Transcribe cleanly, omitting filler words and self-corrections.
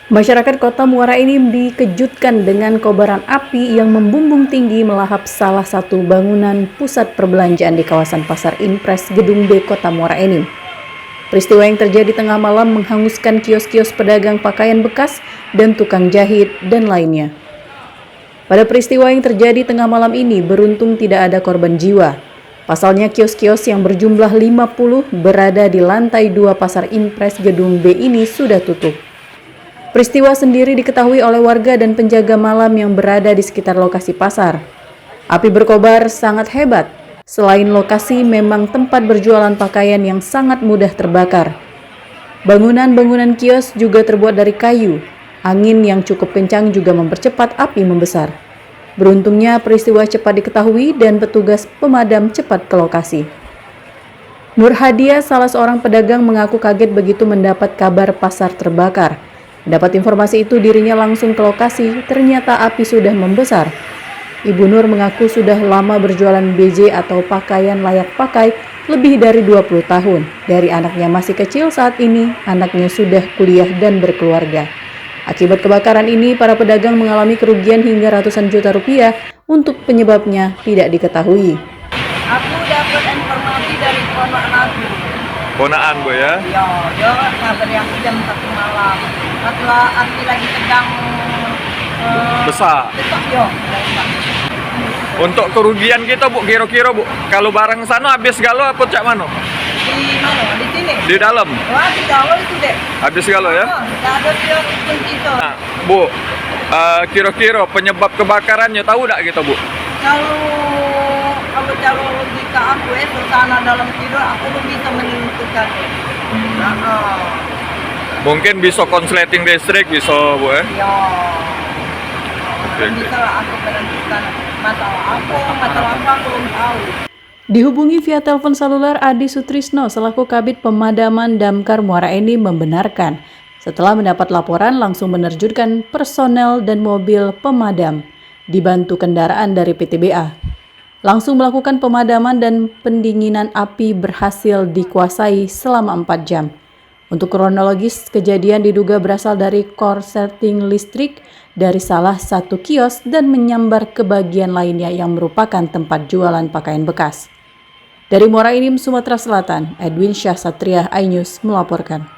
Masyarakat Kota Muara Enim dikejutkan dengan kobaran api yang membumbung tinggi melahap salah satu bangunan pusat perbelanjaan di kawasan Pasar Impres Gedung B Kota Muara Enim. Peristiwa yang terjadi tengah malam menghanguskan kios-kios pedagang pakaian bekas dan tukang jahit dan lainnya. Pada peristiwa yang terjadi tengah malam ini beruntung tidak ada korban jiwa. Pasalnya kios-kios yang berjumlah 50 berada di lantai 2 Pasar Impres Gedung B ini sudah tutup. Peristiwa sendiri diketahui oleh warga dan penjaga malam yang berada di sekitar lokasi pasar. Api berkobar sangat hebat. Selain lokasi memang tempat berjualan pakaian yang sangat mudah terbakar. Bangunan-bangunan kios juga terbuat dari kayu. Angin yang cukup kencang juga mempercepat api membesar. Beruntungnya peristiwa cepat diketahui dan petugas pemadam cepat ke lokasi. Nur Hadia, salah seorang pedagang, mengaku kaget begitu mendapat kabar pasar terbakar. Mendapat informasi itu dirinya langsung ke lokasi, ternyata api sudah membesar. Ibu Nur mengaku sudah lama berjualan BJ atau pakaian layak pakai lebih dari 20 tahun. Dari anaknya masih kecil saat ini, anaknya sudah kuliah dan berkeluarga. Akibat kebakaran ini, para pedagang mengalami kerugian hingga ratusan juta rupiah. Untuk penyebabnya tidak diketahui. Aku dapat informasi dari ponakan aku. Ponaan Bu ya? Ya, dia kabar yang jam 1 malam. Setelah api lagi sedang Besar. ya. Untuk kerugian kita Bu, kira-kira Bu, kalau barang sana habis galo apa cak mano? Di mana? Di sini. Di dalam? Wah, di dalam itu deh. Habis galo ya? Tidak ada dia kunci itu. Nah, Bu, kira-kira penyebab kebakarannya tahu tak kita Bu? Kalau logika aku suasana dalam tidur aku belum bisa menentukan. Mungkin bisa konsleting listrik bisa Bu ya? Ya. Oke. Bisa aku menentukan masalah apa aku belum tahu. Dihubungi via telepon seluler, Adi Sutrisno selaku Kabid Pemadaman Damkar Muara Enim membenarkan setelah mendapat laporan langsung menerjunkan personel dan mobil pemadam dibantu kendaraan dari PTBA. Langsung melakukan pemadaman dan pendinginan api berhasil dikuasai selama 4 jam. Untuk kronologis, kejadian diduga berasal dari korsleting listrik dari salah satu kios dan menyambar ke bagian lainnya yang merupakan tempat jualan pakaian bekas. Dari Muara Enim, Sumatera Selatan, Edwin Syah Satria, iNews melaporkan.